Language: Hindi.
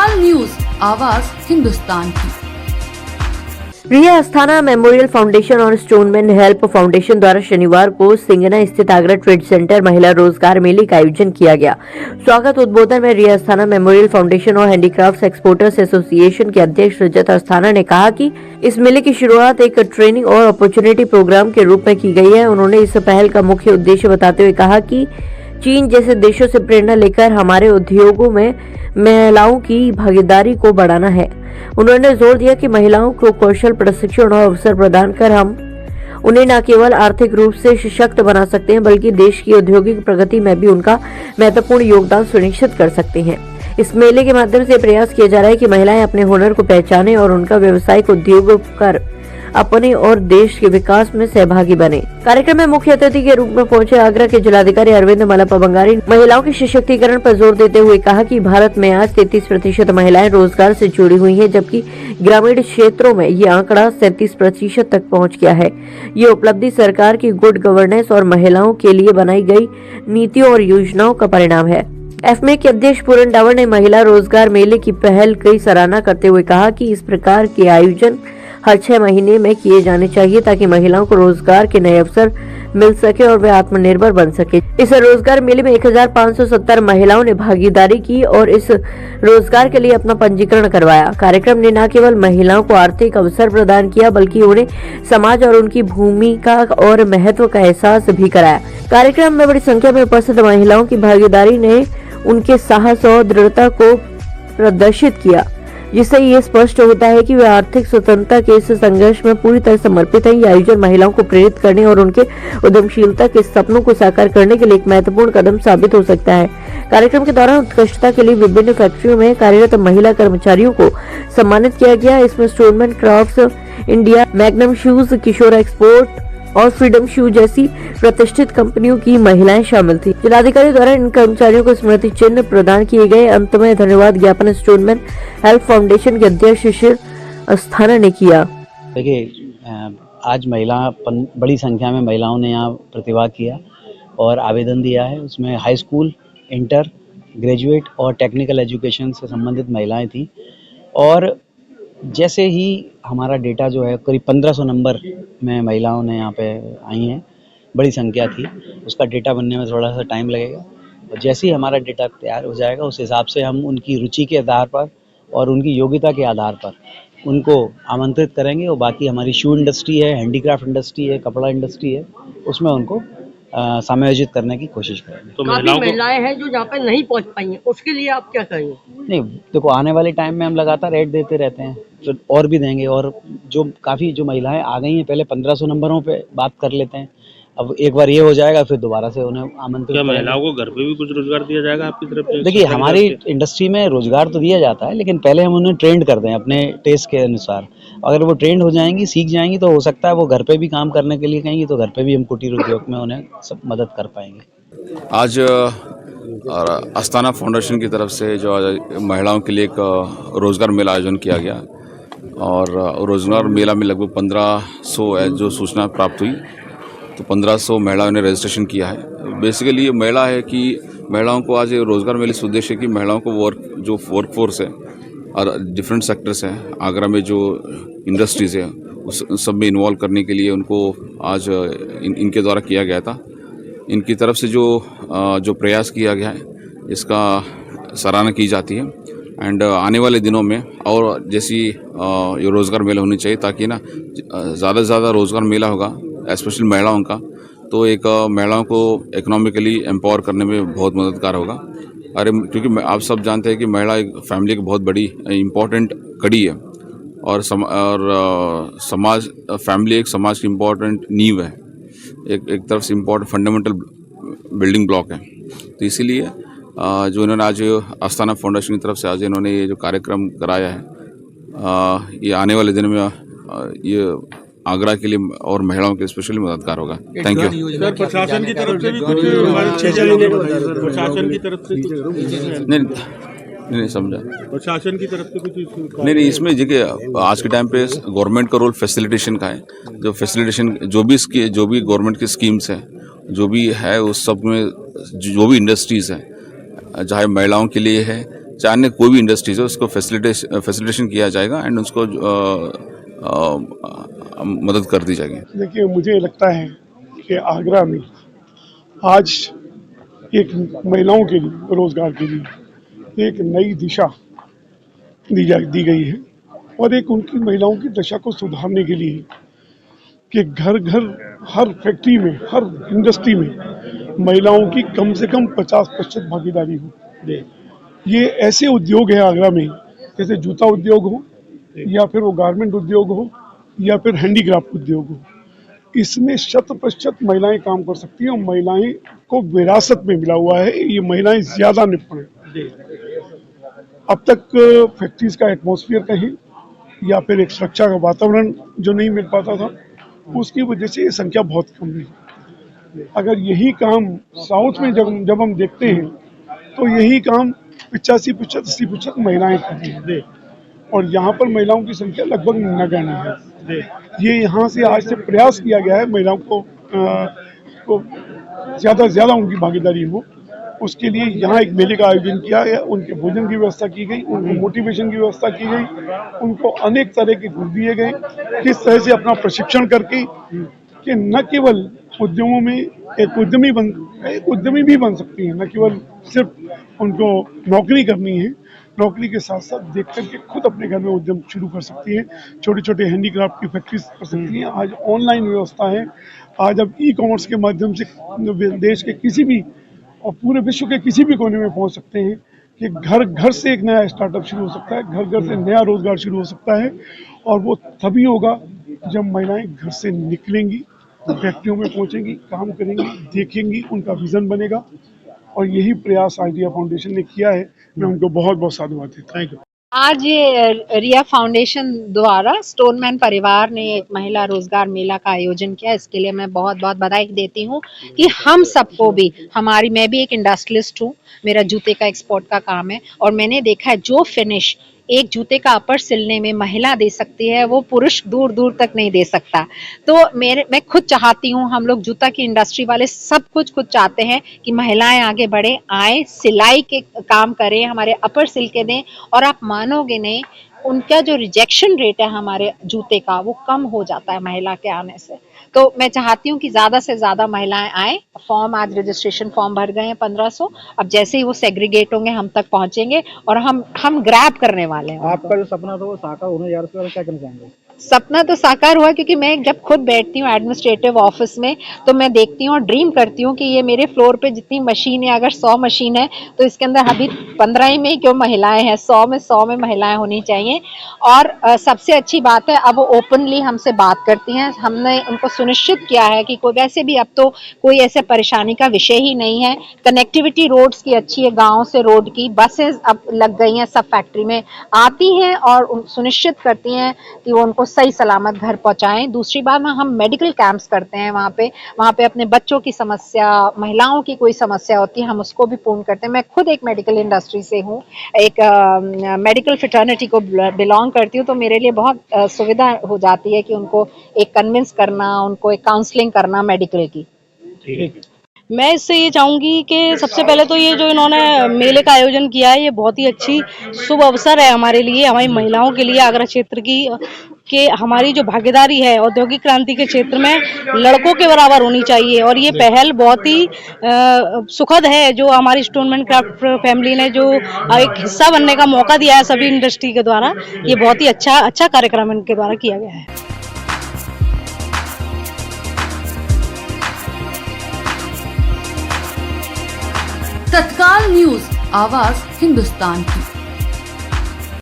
ऑल न्यूज, आवाज हिंदुस्तान की। रिया अस्थाना मेमोरियल फाउंडेशन और स्टोनमैन हेल्प फाउंडेशन द्वारा शनिवार को सिंगना स्थित आगरा ट्रेड सेंटर महिला रोजगार मेले का आयोजन किया गया। स्वागत उद्बोधन में रिया अस्थाना मेमोरियल फाउंडेशन और हैंडीक्राफ्ट्स एक्सपोर्टर्स एसोसिएशन के अध्यक्ष रजत अस्थाना ने कहा कि इस मेले की शुरुआत एक ट्रेनिंग और अपॉर्चुनिटी प्रोग्राम के रूप में की गई है। उन्होंने इस पहल का मुख्य उद्देश्य बताते हुए कहा कि चीन जैसे देशों से प्रेरणा लेकर हमारे उद्योगों में महिलाओं की भागीदारी को बढ़ाना है। उन्होंने जोर दिया कि महिलाओं को कौशल प्रशिक्षण और अवसर प्रदान कर हम उन्हें न केवल आर्थिक रूप से सशक्त बना सकते हैं बल्कि देश की औद्योगिक प्रगति में भी उनका महत्वपूर्ण योगदान सुनिश्चित कर सकते हैं। इस मेले के माध्यम से प्रयास किया जा रहा है कि महिलाएं अपने हुनर को पहचानें और उनका व्यावसायिक उद्योग कर अपने और देश के विकास में सहभागी बने। कार्यक्रम में मुख्य अतिथि के रूप में पहुंचे आगरा के जिलाधिकारी अरविंद मलप्पा बंगारी महिलाओं के सशक्तिकरण पर जोर देते हुए कहा कि भारत में आज 33% महिलाएं रोजगार से जुड़ी हुई हैं, जबकि ग्रामीण क्षेत्रों में ये आंकड़ा 37% तक पहुंच गया है। ये उपलब्धि सरकार की गुड गवर्नेंस और महिलाओं के लिए बनाई गई नीतियों और योजनाओं का परिणाम है। एफमे के अध्यक्ष पूरन डावर ने महिला रोजगार मेले की पहल की सराहना करते हुए कहा कि इस प्रकार के आयोजन हर 6 महीने में किए जाने चाहिए ताकि महिलाओं को रोजगार के नए अवसर मिल सके और वे आत्मनिर्भर बन सके। इस रोजगार मेले में 1570 महिलाओं ने भागीदारी की और इस रोजगार के लिए अपना पंजीकरण करवाया। कार्यक्रम ने न केवल महिलाओं को आर्थिक अवसर प्रदान किया बल्कि उन्हें समाज और उनकी भूमिका और महत्व का एहसास भी कराया। कार्यक्रम में बड़ी संख्या में उपस्थित महिलाओं की भागीदारी ने उनके साहस और दृढ़ता को प्रदर्शित किया, जिससे ये स्पष्ट होता है कि वे आर्थिक स्वतंत्रता के इस संघर्ष में पूरी तरह समर्पित हैं। ये आयोजन महिलाओं को प्रेरित करने और उनके उद्यमशीलता के सपनों को साकार करने के लिए एक महत्वपूर्ण कदम साबित हो सकता है। कार्यक्रम के दौरान उत्कृष्टता के लिए विभिन्न फैक्ट्रियों में कार्यरत महिला कर्मचारियों को सम्मानित किया गया। इसमें Stoneman Crafts India, Magnum Shoes, Kishore Export और फ्रीडम शू जैसी प्रतिष्ठित कंपनियों की महिलाएं शामिल थी। जिलाधिकारी द्वारा इन कर्मचारियों को स्मृति चिन्ह प्रदान किए गए। अंत में धन्यवाद ज्ञापन स्टोनमैन हेल्प फाउंडेशन के अध्यक्ष शिशिर अस्थाना ने किया। देखिए, आज बड़ी संख्या में महिलाओं ने यहाँ प्रतिभाग किया और आवेदन दिया है। उसमें हाई स्कूल, इंटर, ग्रेजुएट और टेक्निकल एजुकेशन से संबंधित महिलाएं थी। और जैसे ही हमारा डेटा जो है करीब 1500 नंबर में महिलाओं ने यहाँ पे आई हैं, बड़ी संख्या थी। उसका डेटा बनने में थोड़ा सा टाइम लगेगा और जैसे ही हमारा डेटा तैयार हो जाएगा उस हिसाब से हम उनकी रुचि के आधार पर और उनकी योग्यता के आधार पर उनको आमंत्रित करेंगे। और बाकी हमारी शू इंडस्ट्री है, हैंडीक्राफ्ट इंडस्ट्री है, कपड़ा इंडस्ट्री है, उसमें उनको समायोजित करने की कोशिश करेंगे। तो महिलाएं हैं जो जहाँ पे नहीं पहुँच पाई हैं, उसके लिए आप क्या करेंगे? नहीं, देखो, आने वाले टाइम में हम लगातार ऐड देते रहते हैं तो और भी देंगे। और जो महिलाएं आ गई हैं, पहले 1500 नंबरों पे बात कर लेते हैं। अब एक बार ये हो जाएगा फिर दोबारा से उन्हें आमंत्रित। क्या महिलाओं को घर पे भी कुछ रोजगार दिया जाएगा आपकी तरफ से? देखिए, हमारी इंडस्ट्री में रोजगार तो दिया जाता है, लेकिन पहले हम उन्हें ट्रेंड कर दें अपने टेस्ट के अनुसार। अगर वो ट्रेंड हो जाएंगी, सीख जाएंगी, तो हो सकता है वो घर पे भी काम करने के लिए कहेंगी, तो घर पे भी हम कुटीर उद्योग में उन्हें सब मदद कर पाएंगे। आज अस्थाना फाउंडेशन की तरफ से जो महिलाओं के लिए एक रोजगार मेला आयोजन किया गया और रोजगार मेला में लगभग 1500 जो सूचना प्राप्त हुई, तो 1500 महिलाओं ने रजिस्ट्रेशन किया है। बेसिकली ये मेला है कि महिलाओं को आज रोजगार मेले से उद्देश्य है कि महिलाओं को वर्क फोर्स है और डिफरेंट सेक्टर्स हैं आगरा में, जो इंडस्ट्रीज़ है उस सब में इन्वॉल्व करने के लिए उनको आज इनके द्वारा किया गया था। इनकी तरफ से जो प्रयास किया गया है इसका सराहना की जाती है। एंड आने वाले दिनों में और जैसी ये रोज़गार मेला होनी चाहिए ताकि ना ज़्यादा से ज़्यादा रोज़गार मेला होगा, स्पेशली महिलाओं का, तो एक महिलाओं को इकोनॉमिकली एम्पावर करने में बहुत मददगार होगा। क्योंकि आप सब जानते हैं कि महिला एक फैमिली की बहुत बड़ी इम्पोर्टेंट कड़ी है और समाज फैमिली एक समाज की इम्पोर्टेंट नींव है, एक तरफ से इम्पोर्टेंट फंडामेंटल बिल्डिंग ब्लॉक है। तो इसीलिए जो इन्होंने आज अस्थाना फाउंडेशन की तरफ से आज इन्होंने ये जो कार्यक्रम कराया है, ये आने वाले दिन में ये आगरा के लिए और महिलाओं के लिए स्पेशली मददगार होगा। Thank you. सर, प्रशासन की तरफ से भी कुछ प्रशासन की तरफ से नहीं समझा। प्रशासन की तरफ से कुछ नहीं, इसमें देखिए आज के टाइम पे गवर्नमेंट का रोल फैसिलिटेशन का है। जो फैसिलिटेशन जो भी गवर्नमेंट की स्कीम्स है, जो भी है उस सब में जो भी इंडस्ट्रीज़ है, चाहे महिलाओं के लिए है चाहे अन्य कोई भी इंडस्ट्रीज हो, उसको फैसिलिटेशन किया जाएगा एंड उसको मदद कर दी जाएगी। देखिए, मुझे लगता है कि आगरा में आज एक महिलाओं के लिए रोजगार के लिए एक नई दिशा दी गई है और एक उनकी महिलाओं की दशा को सुधारने के लिए कि घर घर हर फैक्ट्री में, हर इंडस्ट्री में महिलाओं की कम से कम 50% भागीदारी हो। ये ऐसे उद्योग है आगरा में, जैसे जूता उद्योग हो या फिर वो गारमेंट उद्योग हो या फिर हैंडीक्राफ्ट उद्योग हो, इसमें 100% महिलाएं काम कर सकती हैं और महिलाएं को विरासत में मिला हुआ है, ये महिलाएं ज्यादा निपुण हैं। अब तक फैक्ट्रीज का एटमॉस्फेयर कहें या फिर एक सुरक्षा का वातावरण जो नहीं मिल पाता था, उसकी वजह से ये संख्या बहुत कम रही। अगर यही काम साउथ में जब हम देखते हैं तो यही काम 85%, 80% महिलाएं कर रही हैं और यहाँ पर महिलाओं की संख्या लगभग नगण्य है। ये यहाँ से आज से प्रयास किया गया है महिलाओं को ज़्यादा से ज़्यादा उनकी भागीदारी हो, उसके लिए यहाँ एक मेले का आयोजन किया गया, उनके भोजन की व्यवस्था की गई, उनको मोटिवेशन की व्यवस्था की गई, उनको अनेक तरह के गुण दिए गए, किस तरह से अपना प्रशिक्षण करके कि न केवल उद्यमों में एक उद्यमी भी बन सकती है, न केवल सिर्फ उनको नौकरी करनी है, नौकरी के साथ साथ देख करके खुद अपने घर में उद्यम शुरू कर सकती है, छोटे छोटे हैंडीक्राफ्ट की फैक्ट्रीज कर सकती हैं। आज ऑनलाइन व्यवस्था है, आज अब ई-कॉमर्स के माध्यम से देश के किसी भी और पूरे विश्व के किसी भी कोने में पहुंच सकते हैं कि घर घर से एक नया स्टार्टअप शुरू हो सकता है, घर घर से नया रोजगार शुरू हो सकता है और वो तभी होगा जब महिलाएं घर से निकलेंगी, फैक्ट्रियों में पहुंचेंगी, काम करेंगी, देखेंगी, उनका विजन बनेगा और यही प्रयास आइडिया फाउंडेशन ने किया है। मैं उनको बहुत बहुत साधुवाद देता हूं। आज ये रिया फाउंडेशन द्वारा स्टोनमैन परिवार ने एक महिला रोजगार मेला का आयोजन किया। इसके लिए मैं बहुत बहुत बधाई देती हूँ कि हम सबको भी, मैं भी एक इंडस्ट्रियलिस्ट हूँ, मेरा जूते का एक्सपोर्ट का काम है और मैंने देखा है जो फिनिश एक जूते का अपर सिलने में महिला दे सकती है वो पुरुष दूर दूर तक नहीं दे सकता। तो मैं खुद चाहती हूँ, हम लोग जूता की इंडस्ट्री वाले सब कुछ खुद चाहते हैं कि महिलाएं आगे बढ़े, आए, सिलाई के काम करें, हमारे अपर सिल के दें और आप मानोगे नहीं, उनका जो रिजेक्शन रेट है हमारे जूते का वो कम हो जाता है महिला के आने से। तो मैं चाहती हूँ कि ज़्यादा से ज़्यादा महिलाएं आए। फॉर्म आज रजिस्ट्रेशन फॉर्म भर गए हैं 1500, अब जैसे ही वो सेग्रीगेट होंगे हम तक पहुँचेंगे और हम ग्रैब करने वाले हैं। आपका जो सपना था वो साकार होने जा रहा है, उसके बारे में क्या कहना चाहेंगे? सपना तो साकार हुआ क्योंकि मैं जब खुद बैठती हूँ एडमिनिस्ट्रेटिव ऑफिस में तो मैं देखती हूँ और ड्रीम करती हूँ कि ये मेरे फ्लोर पे जितनी मशीन है, अगर 100 मशीन है तो इसके अंदर अभी 15 ही में क्यों महिलाएं हैं, 100 में महिलाएं होनी चाहिए। और सबसे अच्छी बात है, अब वो ओपनली हमसे बात करती हैं। हमने उनको सुनिश्चित किया है कि कोई वैसे भी अब तो कोई ऐसे परेशानी का विषय ही नहीं है। कनेक्टिविटी रोड्स की अच्छी है, गाँव से रोड की बसेज अब लग गई हैं, सब फैक्ट्री में आती हैं और सुनिश्चित करती हैं कि वो उनको सही सलामत घर पहुंचाएं। दूसरी बात में हम मेडिकल कैंप्स करते हैं वहाँ पे अपने बच्चों की समस्या, महिलाओं की कोई समस्या होती है हम उसको भी पूर्ण करते हैं। मैं खुद एक मेडिकल इंडस्ट्री से हूँ, एक मेडिकल फ्रेटर्निटी को बिलोंग करती हूँ, तो मेरे लिए बहुत सुविधा हो जाती है कि उनको एक कन्विंस करना, उनको एक काउंसलिंग करना मेडिकल की। मैं इससे ये चाहूँगी कि सबसे पहले तो ये जो इन्होंने मेले का आयोजन किया है ये बहुत ही अच्छी शुभ अवसर है हमारे लिए, हमारी महिलाओं के लिए आगरा क्षेत्र की, कि हमारी जो भागीदारी है औद्योगिक क्रांति के क्षेत्र में लड़कों के बराबर होनी चाहिए। और ये पहल बहुत ही सुखद है जो हमारी स्टोनमैन क्राफ्ट फैमिली ने जो एक हिस्सा बनने का मौका दिया है सभी इंडस्ट्री के द्वारा, ये बहुत ही अच्छा कार्यक्रम इनके द्वारा किया गया है। तत्काल न्यूज, आवाज हिंदुस्तान की।